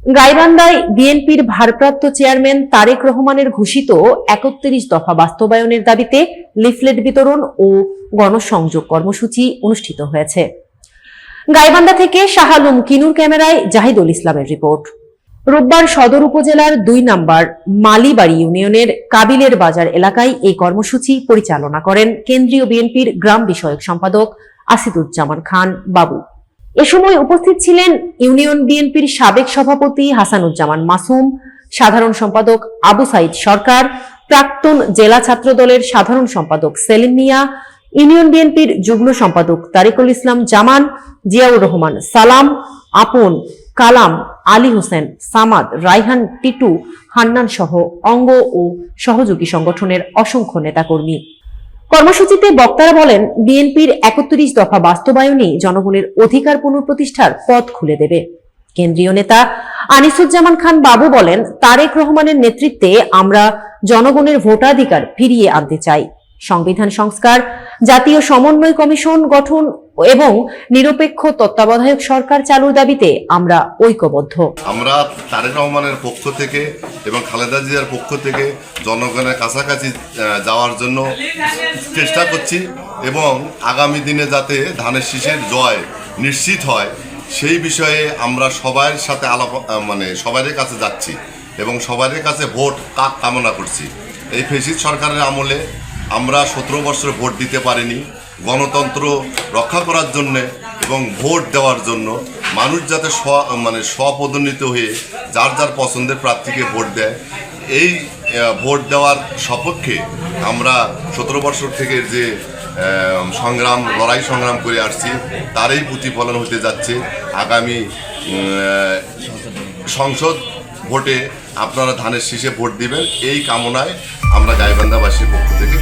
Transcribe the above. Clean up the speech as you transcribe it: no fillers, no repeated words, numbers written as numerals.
গাইবান্ধায় বিএনপির ভারপ্রাপ্ত চেয়ারম্যান তারেক রহমানের ঘোষিত ৩১ দফা বাস্তবায়নের দাবিতে লিফলেট বিতরণ ও গণসংযোগ কর্মসূচি অনুষ্ঠিত হয়েছে। গাইবান্ধা থেকে শাহ আলম কিনুর ক্যামেরায় জাহিদুল ইসলামের রিপোর্ট। রোববার সদর উপজেলার ২ নম্বর মালিবাড়ি ইউনিয়নের কাবিলের বাজার এলাকায় এই কর্মসূচি পরিচালনা করেন কেন্দ্রীয় বিএনপির গ্রাম বিষয়ক সম্পাদক আসিদুজ্জামান খান বাবু। এ সময় উপস্থিত ছিলেন ইউনিয়ন বিএনপির সাবেক সভাপতি হাসানুজ্জামান মাসুম, সাধারণ সম্পাদক আবু সাইদ সরকার, প্রাক্তন জেলা ছাত্র দলের সাধারণ সম্পাদক সেলিম মিয়া, ইউনিয়ন বিএনপির যুগ্ম সম্পাদক তারিকুল ইসলাম জামান, জিয়াউর রহমান সালাম, আপন, কালাম, আলী হোসেন, সামাদ, রাইহান, টিটু, হান্নান সহ অঙ্গ ও সহযোগী সংগঠনের অসংখ্য নেতাকর্মী। কর্মসূচিতে বক্তারা বলেন, বিএনপির ৩১ দফা বাস্তবায়নই জনগণের অধিকার পুনঃপ্রতিষ্ঠার পথ খুলে দেবে। কেন্দ্রীয় নেতা আনিসুজ্জামান খান বাবু বলেন, তারেক রহমানের নেতৃত্বে আমরা জনগণের ভোটাধিকার ফিরিয়ে আনতে চাই। সংবিধান সংস্কার, জাতীয় সমন্বয় কমিশন গঠন এবং নিরপেক্ষ তত্ত্বাবধায়ক সরকার চালুর দাবিতে আমরা ঐক্যবদ্ধ। আমরা তারেক রহমানের পক্ষ থেকে এবং খালেদা জিয়ার পক্ষ থেকে জনগণের কাছাকাছি যাওয়ার জন্য চেষ্টা করছি এবং আগামী দিনে যাতে ধানের শীষের জয় নিশ্চিত হয় সেই বিষয়ে আমরা সবার সাথে সবার কাছে যাচ্ছি এবং সবার কাছে ভোট কামনা করছি। এই ফ্যাসিস্ট সরকারের আমলে আমরা 17 বছর ভোট দিতে পারিনি। গণতন্ত্র রক্ষা করার জন্য এবং ভোট দেওয়ার জন্য মানুষ যাতে স্বপদোন্নীত হয়ে যার যার পছন্দের প্রার্থীকে ভোট দেয়, এই ভোট দেওয়ার সপক্ষে আমরা 17 বছর থেকে যে লড়াই সংগ্রাম করে আসছি তারই প্রতিফলন হতে যাচ্ছে। আগামী সংসদ ভোটে আপনারা ধানের শীষে ভোট দিবেন, এই কামনায় আমরা গাইবান্ধাবাসীর পক্ষ থেকে